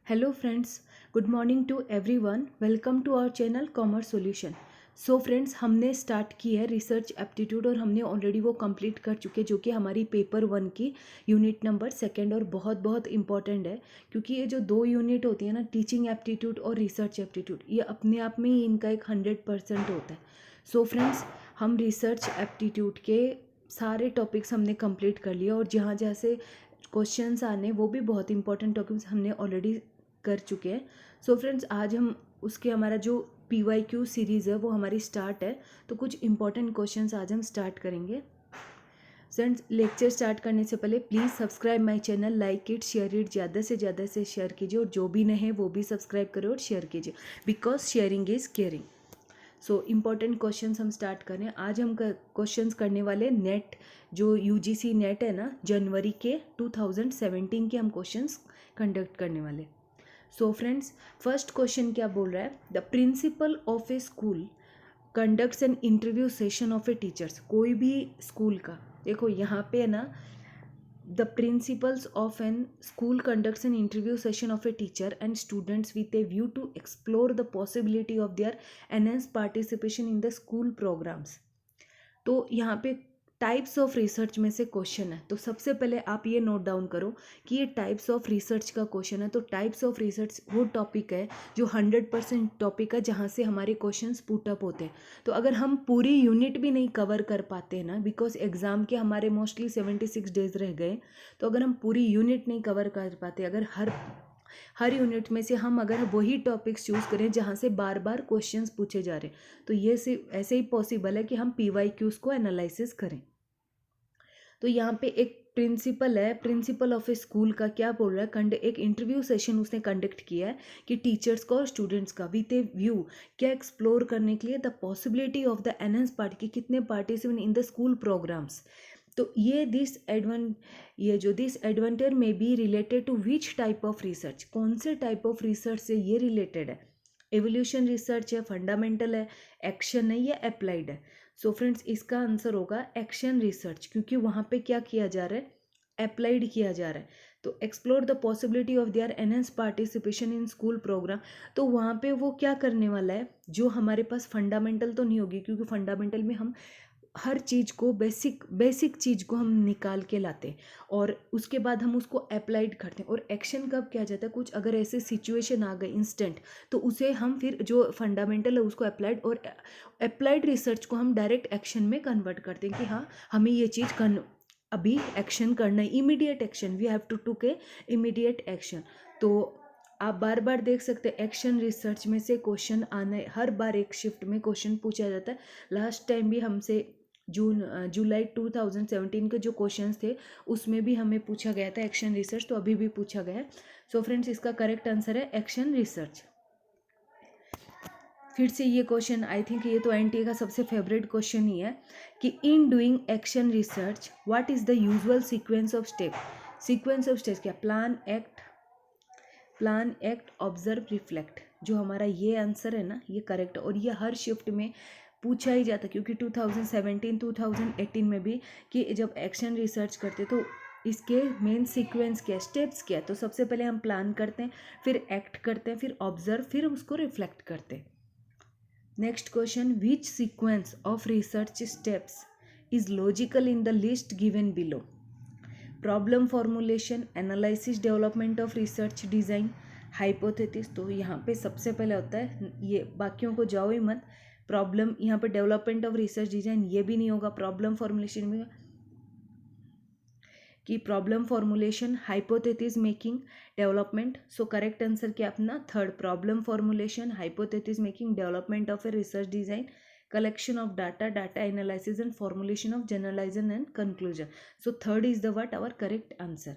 Hello friends, good morning to everyone. Welcome to our channel Commerce Solution. So friends हमने start की है research aptitude और हमने already वो कंप्लीट कर चुके जो कि हमारी पेपर 1 की यूनिट नंबर 2 और बहुत बहुत इंपॉर्टेंट है क्योंकि ये जो दो यूनिट होती है ना, टीचिंग एप्टीट्यूड और रिसर्च एप्टीट्यूड, ये अपने आप में ही इनका एक 100% होता है. सो फ्रेंड्स, हम रिसर्च एप्टीट्यूड के सारे टॉपिक्स हमने कंप्लीट कर लिए और जहाँ जहाँ से क्वेश्चंस आने वो भी बहुत इंपॉर्टेंट टॉपिक्स हमने ऑलरेडी कर चुके हैं. सो फ्रेंड्स, आज हम उसके हमारा जो PYQ सीरीज़ है वो हमारी स्टार्ट है. तो कुछ इंपॉर्टेंट क्वेश्चंस आज हम स्टार्ट करेंगे. फ्रेंड्स, लेक्चर स्टार्ट करने से पहले please subscribe my channel, like it, share it, ज़्यादा से शेयर कीजिए और जो भी नहीं है वो भी सब्सक्राइब करें और शेयर कीजिए because sharing is caring. So important questions हम स्टार्ट करें. आज हम क्वेश्चंस करने वाले नेट, जो UGC नेट है ना, जनवरी के 2017 के हम क्वेश्चंस कंडक्ट करने वाले. सो फ्रेंड्स, फर्स्ट क्वेश्चन क्या बोल रहा है? The principal of a school conducts an interview session of a teachers. कोई भी स्कूल का, देखो यहाँ पे है ना, the principals of an school conducts an interview session of a teacher and students with a view to explore the possibility of their enhance participation in the school programmes. तो यहाँ पे टाइप्स ऑफ रिसर्च में से question है. तो सबसे पहले आप ये नोट डाउन करो कि ये टाइप्स ऑफ रिसर्च का क्वेश्चन है. तो टाइप्स ऑफ रिसर्च वो टॉपिक है जो 100% टॉपिक है जहाँ से हमारे क्वेश्चंस पुटअप होते हैं. तो अगर हम पूरी यूनिट भी नहीं कवर कर पाते हैं ना, बिकॉज एग्ज़ाम के हमारे मोस्टली 76 डेज रह गए, तो अगर हम पूरी यूनिट नहीं कवर कर पाते, अगर हर यूनिट में से हम अगर वही टॉपिक्स चूज़ करें जहाँ से बार बार क्वेश्चंस पूछे जा रहे हैं, तो ये सिर्फ ऐसे ही पॉसिबल है कि हम PYQs को एनालिसिस करें. तो यहाँ पे एक प्रिंसिपल है, प्रिंसिपल ऑफ ए स्कूल का क्या बोल रहा है, एक इंटरव्यू सेशन उसने कंडक्ट किया है कि टीचर्स का और स्टूडेंट्स का विथ ए व्यू क्या एक्सप्लोर करने के लिए the possibility of the enhance part की कितने participant in the school programmes. तो ये दिस एडवेंचर में be related to which type of research, कौन से टाइप ऑफ रिसर्च से ये रिलेटेड है? एवोल्यूशन रिसर्च है, फंडामेंटल है, एक्शन है या अप्लाइड है? सो फ्रेंड्स, इसका आंसर होगा एक्शन रिसर्च, क्योंकि वहाँ पे क्या किया जा रहा है? अप्लाइड किया जा रहा है. तो explore the possibility of their enhance participation in school programme. तो वहाँ पे वो क्या करने वाला है, जो हमारे पास फंडामेंटल तो नहीं होगी, क्योंकि फंडामेंटल में हम हर चीज़ को बेसिक चीज़ को हम निकाल के लाते हैं और उसके बाद हम उसको अप्लाइड करते हैं. और एक्शन कब किया जाता है? कुछ अगर ऐसे सिचुएशन आ गए इंस्टेंट, तो उसे हम फिर जो फंडामेंटल है उसको अप्लाइड, और अप्लाइड रिसर्च को हम डायरेक्ट एक्शन में कन्वर्ट करते हैं कि हाँ, हमें ये चीज़ अभी एक्शन करना है, immediate action, we have to take a immediate action. तो आप बार बार देख सकते हैं एक्शन रिसर्च में से क्वेश्चन आने, हर बार एक शिफ्ट में क्वेश्चन पूछा जाता है. लास्ट टाइम भी हमसे जुलाई 2017 के जो क्वेश्चंस थे उसमें भी हमें पूछा गया था एक्शन रिसर्च, तो अभी भी पूछा गया है. सो फ्रेंड्स, इसका करेक्ट आंसर है एक्शन रिसर्च. फिर से ये क्वेश्चन, आई थिंक ये तो NTA का सबसे फेवरेट क्वेश्चन ही है कि in doing action research what is the usual sequence of step. Sequence of steps क्या? Plan act observe reflect. जो हमारा ये आंसर है ना, ये करेक्ट है और ये हर शिफ्ट में पूछा ही जाता है, क्योंकि 2017 2018 में भी कि जब एक्शन रिसर्च करते तो इसके मेन सीक्वेंस क्या है, स्टेप्स क्या है. तो सबसे पहले हम प्लान करते हैं, फिर एक्ट करते हैं, फिर ऑब्जर्व, फिर उसको रिफ्लेक्ट करते हैं. Next question, which sequence of research steps is logical in the list given below. Problem formulation, analysis, development of research design, hypothesis. तो यहाँ पे सबसे पहले होता है ये, बाकियों को जाओ ही मत. प्रॉब्लम, यहाँ पे डेवलपमेंट ऑफ रिसर्च डिज़ाइन ये भी नहीं होगा. प्रॉब्लम फॉर्मुलेशन में कि problem formulation, hypothesis making, development. So correct answer क्या अपना? Third, problem formulation, hypothesis making, development of a research design, collection of data analysis and formulation of generalization and conclusion. So third is the what our correct answer.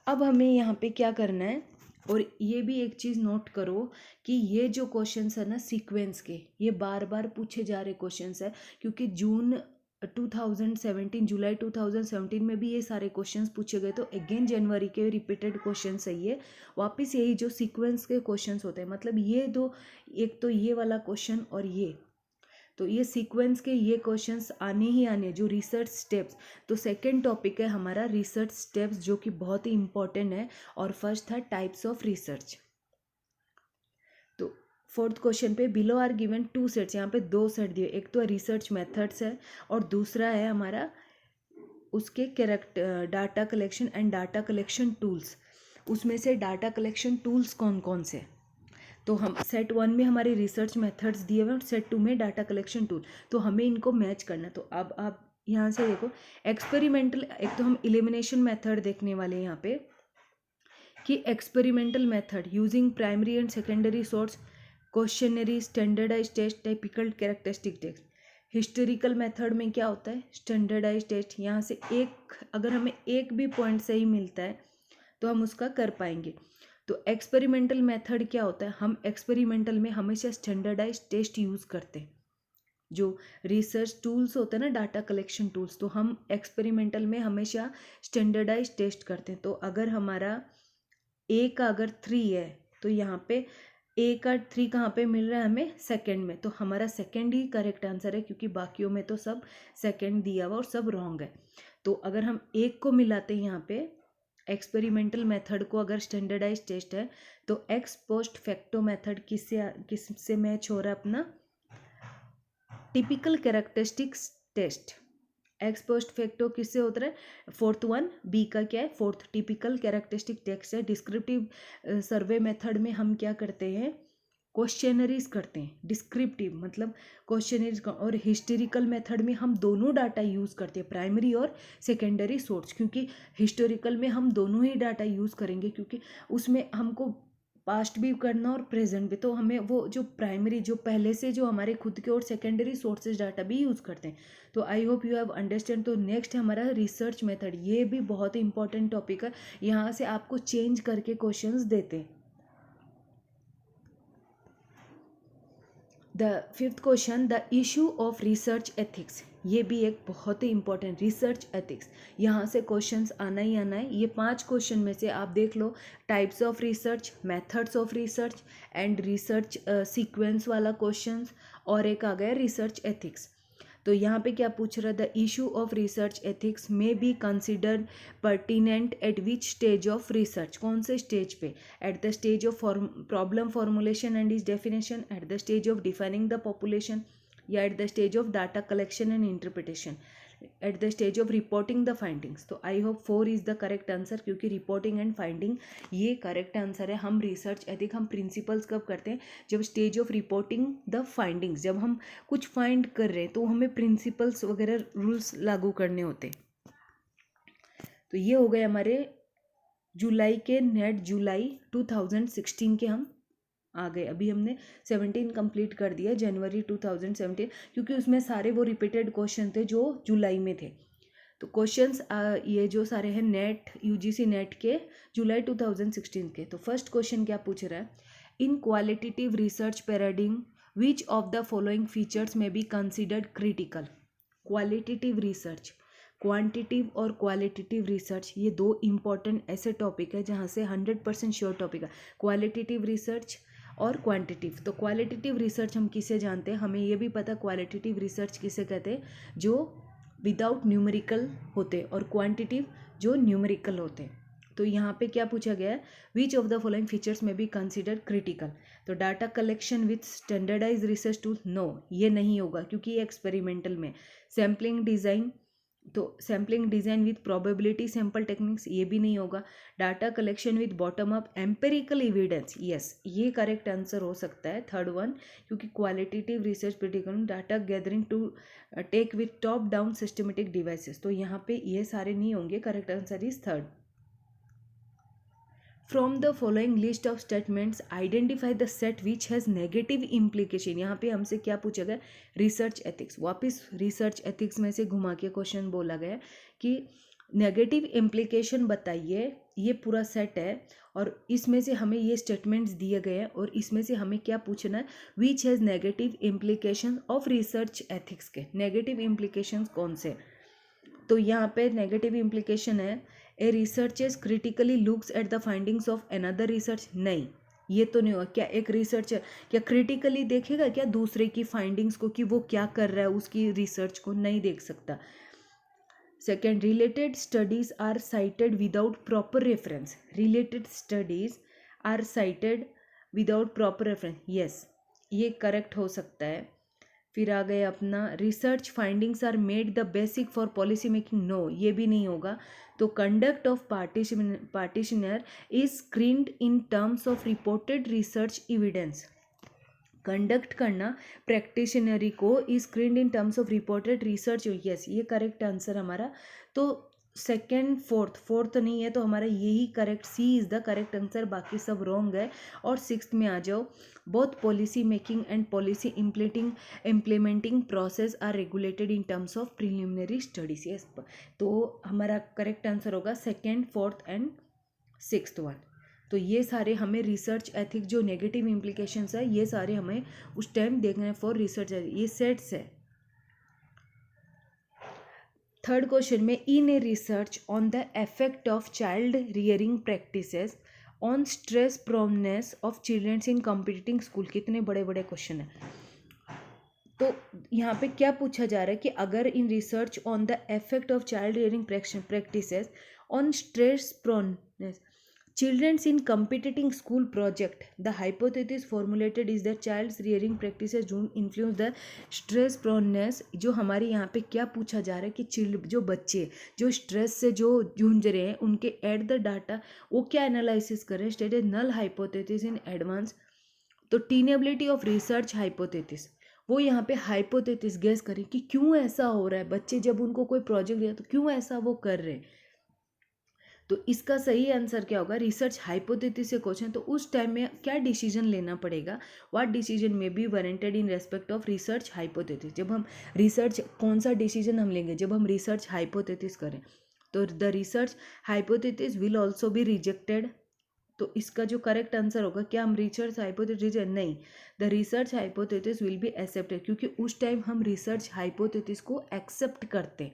अब हमें यहाँ पे क्या करना है, और ये भी एक चीज़ नोट करो कि ये जो क्वेश्चंस है ना सीक्वेंस के, ये बार बार पूछे जा रहे क्वेश्चंस है, क्योंकि जुलाई 2017 में भी ये सारे क्वेश्चंस पूछे गए. तो अगेन जनवरी के रिपीटेड क्वेश्चंस है ये, वापस यही जो सीक्वेंस के क्वेश्चंस होते हैं. मतलब ये दो, एक तो ये वाला क्वेश्चन और ये, तो ये सीक्वेंस के ये क्वेश्चंस आने ही आने, जो रिसर्च स्टेप्स। तो सेकंड टॉपिक है हमारा रिसर्च स्टेप्स, जो कि बहुत ही इंपॉर्टेंट है। और फर्स्ट था टाइप्स ऑफ रिसर्च। तो फोर्थ क्वेश्चन पे बिलो आर गिवन 2 सेट्स, यहाँ पे 2 सेट दिए, एक तो रिसर्च मेथड्स है और दूसरा है हमारा उसके data collection and data collection tools. उसमें से डाटा कलेक्शन टूल्स कौन कौन से, तो हम सेट 1 में हमारे रिसर्च मेथड्स दिए हुए और सेट 2 में डाटा कलेक्शन टूल, तो हमें इनको मैच करना। तो अब आप यहाँ से देखो एक्सपेरिमेंटल, एक तो हम एलिमिनेशन मेथड देखने वाले हैं यहाँ पे कि experimental method using primary and secondary source, questionnaire, standardise test, typical characteristic test. Historical method में क्या होता है, स्टैंडर्डाइज टेस्ट, यहाँ से एक, अगर हमें एक भी पॉइंट सही मिलता है तो हम उसका कर पाएंगे। तो एक्सपेरिमेंटल मेथड क्या होता है, हम एक्सपेरिमेंटल में हमेशा स्टैंडर्डाइज टेस्ट यूज़ करते हैं। जो रिसर्च टूल्स होते हैं ना, डाटा कलेक्शन टूल्स, तो हम एक्सपेरिमेंटल में हमेशा स्टैंडर्डाइज टेस्ट करते हैं। तो अगर हमारा ए का अगर 3 है तो यहाँ पे ए का 3 कहाँ पे मिल रहा है हमें, सेकंड में, तो हमारा सेकंड ही करेक्ट आंसर है, क्योंकि बाकियों में तो सब सेकंड दिया हुआ और सब रॉन्ग है। तो अगर हम एक को मिलाते हैं यहाँ पे एक्सपेरिमेंटल मेथड को, अगर स्टैंडर्डाइज टेस्ट है, तो एक्स पोस्ट फैक्टो मेथड किससे मैच हो रहा है अपना, typical characteristics test. Ex post facto किससे होता है, फोर्थ वन, बी का क्या है, फोर्थ टिपिकल कैरेक्टरिस्टिक टेस्ट है। डिस्क्रिप्टिव सर्वे मेथड में हम क्या करते हैं, क्वेश्चनरीज करते हैं। डिस्क्रिप्टिव मतलब क्वेश्चनरीज का, और हिस्टोरिकल मेथड में हम दोनों डाटा यूज़ करते हैं, प्राइमरी और सेकेंडरी सोर्स, क्योंकि हिस्टोरिकल में हम दोनों ही डाटा यूज़ करेंगे, क्योंकि उसमें हमको पास्ट भी करना और प्रेजेंट भी, तो हमें वो जो प्राइमरी, जो पहले से जो हमारे खुद के, और सेकेंडरी सोर्सेज डाटा भी यूज़ करते हैं। तो I hope you have understand. तो नेक्स्ट हमारा रिसर्च मेथड, ये भी बहुत ही इंपॉर्टेंट टॉपिक है, यहाँ से आपको चेंज करके क्वेश्चंस देते हैं। The fifth question, the issue of research ethics, ये भी एक बहुत ही इंपॉर्टेंट, रिसर्च एथिक्स, यहाँ से क्वेश्चंस आना ही आना है। ये 5 क्वेश्चन में से आप देख लो, types of research, methods of research and research sequence वाला क्वेश्चंस, और एक आ गया रिसर्च एथिक्स। तो यहाँ पे क्या पूछ रहा है, the issue of research ethics may be considered pertinent at which stage of research, कौन से स्टेज पे, at the stage of problem formulation and is definition, at the stage of defining the population, या at the stage of data collection and interpretation, at the stage of reporting the findings. तो I hope 4 is the correct answer, क्योंकि reporting and finding ये correct answer है। हम research ethic, हम principles कब करते हैं, जब stage of reporting the findings, जब हम कुछ फाइंड कर रहे हैं तो हमें प्रिंसिपल्स वगैरह रूल्स लागू करने होते हैं। तो ये हो गए हमारे जुलाई के नेट, जुलाई 2016 के हम आ गए। अभी हमने 17 कंप्लीट कर दिया, जनवरी 2017, क्योंकि उसमें सारे वो रिपीटेड क्वेश्चन थे जो जुलाई में थे। तो क्वेश्चंस ये जो सारे हैं नेट, यूजीसी नेट के जुलाई 2016 के। तो फर्स्ट क्वेश्चन क्या पूछ रहा है, in qualitative research paradigm which of the following features may be considered critical. Qualitative research, quantitative और क्वालिटेटिव रिसर्च, ये 2 इंपॉर्टेंट ऐसे टॉपिक है जहाँ से 100% श्योर टॉपिक है, क्वालिटेटिव रिसर्च और क्वांटिटिव। तो क्वालिटेटिव रिसर्च हम किसे जानते हैं, हमें ये भी पता क्वालिटेटिव रिसर्च किसे कहते हैं, जो विदाउट न्यूमेरिकल होते, और क्वांटिटिव जो न्यूमेरिकल होते। तो यहाँ पे क्या पूछा गया है, which of the following features may be consider critical. तो data collection with standardize research tool, no ये नहीं होगा, क्योंकि ये एक्सपेरिमेंटल में। सैम्पलिंग डिज़ाइन, तो sampling design with probability sample techniques, ये भी नहीं होगा। Data collection with bottom up empirical evidence, yes ये करेक्ट आंसर हो सकता है, थर्ड वन, क्योंकि qualitative research critical data gathering to take with top down systematic devices, तो यहाँ पे ये सारे नहीं होंगे, correct answer is third. From the following list of statements identify the set which has negative implication. यहाँ पे हमसे क्या पूछा गया, रिसर्च एथिक्स, वापस रिसर्च एथिक्स में से घुमा के क्वेश्चन बोला गया कि नेगेटिव इम्प्लीकेशन बताइए, ये पूरा सेट है और इसमें से हमें ये स्टेटमेंट्स दिए गए हैं, और इसमें से हमें क्या पूछना है, which has negative implication of research ethics के नेगेटिव इम्प्लीकेशन कौन से। तो यहाँ पे नेगेटिव इम्प्लीकेशन है, a researchers critically looks at the findings of another research, नहीं ये तो नहीं होगा। क्या एक रिसर्चर क्या क्रिटिकली देखेगा क्या दूसरे की फाइंडिंग्स को कि वो क्या कर रहा है, उसकी रिसर्च को नहीं देख सकता। Second, related studies are cited without proper reference. Related studies are cited without proper reference, yes ये करेक्ट हो सकता है। फिर आ गए अपना research findings are made the basic for policy making, no ये भी नहीं होगा। तो conduct of practitioner is screened in terms of reported research evidence. Conduct करना प्रैक्टिशनरी को is screened in terms of reported research, yes ये correct answer हमारा। तो सेकेंड फोर्थ नहीं है तो हमारा यही correct, C is the correct answer, बाकी सब रॉन्ग है। और सिक्स्थ में आ जाओ, both policy making and policy implementing process are regulated in terms of preliminary studies, yes. तो हमारा करेक्ट आंसर होगा second, fourth and sixth one. तो ये सारे हमें रिसर्च एथिक्स जो नेगेटिव इम्प्लीकेशंस है ये सारे हमें उस टाइम देखना है फॉर रिसर्च, ये सेट्स है। थर्ड क्वेश्चन में, in a research on the effect of child rearing practices on stress proneness of childrens in competing school, कितने बड़े बड़े क्वेश्चन है। तो यहाँ पे क्या पूछा जा रहा है कि अगर in research on the effect of child rearing practices on stress proneness children's in competing school project, the hypothesis formulated is that child's rearing practices do influence the stress proneness। जो हमारे यहाँ पे क्या पूछा जा रहा है कि जो बच्चे जो स्ट्रेस से जो जूझ रहे हैं उनके एट द डाटा वो क्या एनालिसिस करें, stated null hypothesis in advance. तो टीनेबिलिटी ऑफ रिसर्च हाइपोथेसिस, वो यहाँ पे हाइपोथेसिस गेस करें कि क्यों ऐसा हो रहा है, बच्चे जब उनको कोई प्रोजेक्ट दिया तो क्यों ऐसा वो कर रहे हैं। तो इसका सही आंसर क्या होगा, रिसर्च हाइपोथेसिस से क्वेश्चन, तो उस टाइम में क्या डिसीजन लेना पड़ेगा, what decision may be warranted in respect of research hypothesis. जब हम रिसर्च कौन सा डिसीजन हम लेंगे, जब हम रिसर्च हाइपोथेसिस करें तो the research hypothesis will also be rejected. तो इसका जो करेक्ट आंसर होगा, क्या हम रिसर्च हाइपोथेसिस, नहीं, the research hypothesis will be accepted, क्योंकि उस टाइम हम रिसर्च हाइपोथेसिस को एक्सेप्ट करते,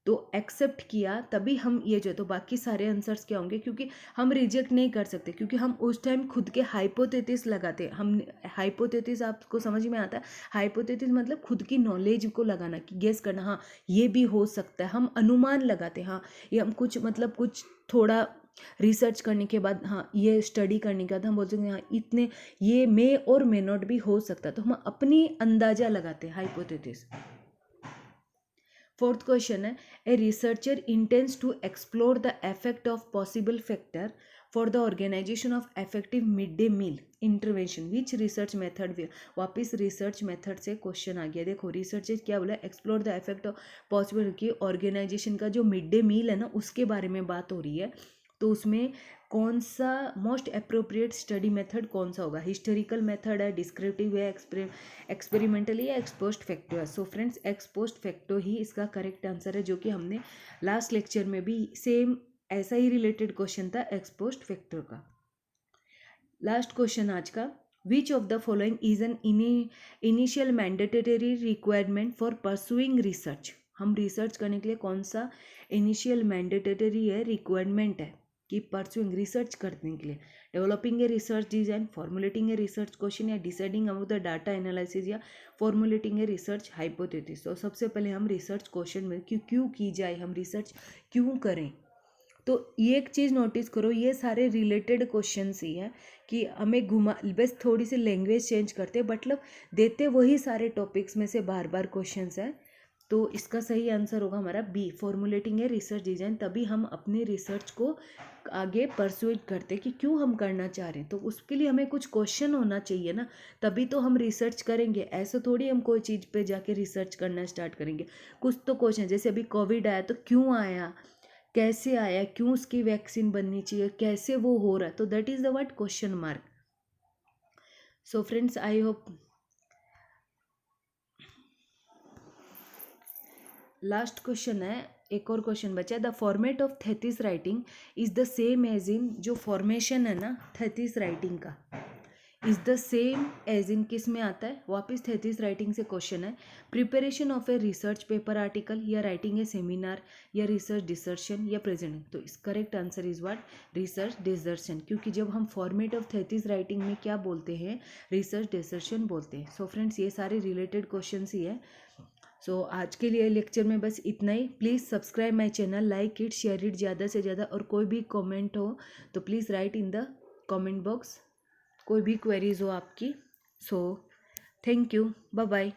तो एक्सेप्ट किया तभी हम ये जो, तो बाकी सारे आंसर्स क्या होंगे, क्योंकि हम रिजेक्ट नहीं कर सकते क्योंकि हम उस टाइम खुद के हाइपोथेसिस लगाते। हम हाइपोथेसिस आपको समझ में आता है, हाइपोथेसिस मतलब खुद की नॉलेज को लगाना कि गेस करना, हाँ ये भी हो सकता है, हम अनुमान लगाते, हाँ ये हम कुछ मतलब कुछ थोड़ा रिसर्च करने के बाद, हाँ ये स्टडी करने के बाद हम बोल सकते हैं हाँ इतने ये मे और मे नॉट भी हो सकता है, तो हम अपनी अंदाजा लगाते हैं हाइपोथेसिस। फोर्थ क्वेश्चन है, a researcher intends to explore the effect of possible factor for the organisation of effective mid day meal intervention, which research method will. वापस रिसर्च मेथड से क्वेश्चन आ गया। देखो रिसर्चर क्या बोला, explore the effect of possible की organisation का जो मिड डे मील है ना उसके बारे में बात हो रही है। तो उसमें कौन सा मोस्ट अप्रोप्रिएट स्टडी मेथड कौन सा होगा, हिस्टोरिकल मेथड है, डिस्क्रिप्टिव है, एक्सपेरिमेंटल या एक्सपोस्ट फैक्टो है। सो फ्रेंड्स एक्सपोस्ट फैक्टो ही इसका करेक्ट आंसर है, जो कि हमने लास्ट लेक्चर में भी सेम ऐसा ही रिलेटेड क्वेश्चन था एक्सपोस्ट फैक्टर का। लास्ट क्वेश्चन आज का, विच of the following is an initial mandatory requirement for pursuing research. हम रिसर्च करने के लिए कौन सा इनिशियल मैंडेटरी है, रिक्वायरमेंट है कि परसुइंग रिसर्च करने के लिए, developing a research design, formulating a research question, या deciding about the data analysis, या फॉर्मुलेटिंग ए रिसर्च हाइपोथेसिस। तो सबसे पहले हम रिसर्च क्वेश्चन में क्यों की जाए, हम रिसर्च क्यों करें। तो ये एक चीज़ नोटिस करो, ये सारे रिलेटेड क्वेश्चंस ही हैं कि हमें घुमा, बस थोड़ी सी लैंग्वेज चेंज करते मतलब देते वही सारे टॉपिक्स में से बार बार क्वेश्चंस हैं। तो इसका सही आंसर होगा हमारा बी, फॉर्मुलेटिंग है रिसर्च डिजाइन। तभी हम अपने रिसर्च को आगे परसुएट करते कि क्यों हम करना चाह रहे हैं, तो उसके लिए हमें कुछ क्वेश्चन होना चाहिए ना, तभी तो हम रिसर्च करेंगे। ऐसे थोड़ी हम कोई चीज़ पे जाके रिसर्च करना स्टार्ट करेंगे, कुछ तो क्वेश्चन, जैसे अभी कोविड आया तो क्यों आया, कैसे आया, क्यों उसकी वैक्सीन बननी चाहिए, कैसे वो हो रहा है, तो that is the word question mark. So friends I hope. Last question है, एक और क्वेश्चन बचा है, the format of thesis writing is the same as in, जो फॉर्मेशन है ना थेसिस राइटिंग का, is the same as in किस में आता है, वापस 33 राइटिंग से क्वेश्चन है। Preparation of a research paper article या राइटिंग ए सेमिनार या रिसर्च डिसर्शन या प्रेजेंटिंग। तो इस correct answer is what, research desertion, क्योंकि जब हम फॉर्मेट ऑफ 33 राइटिंग में क्या बोलते हैं, रिसर्च डिसर्शन बोलते हैं। सो फ्रेंड्स ये सारे रिलेटेड क्वेश्चन ही है। सो आज के लिए लेक्चर में बस इतना ही। Please subscribe my channel, like it, share it ज़्यादा से ज़्यादा, और कोई भी कमेंट हो तो please write in the comment box, कोई भी क्वेरीज हो आपकी। So thank you, bye bye.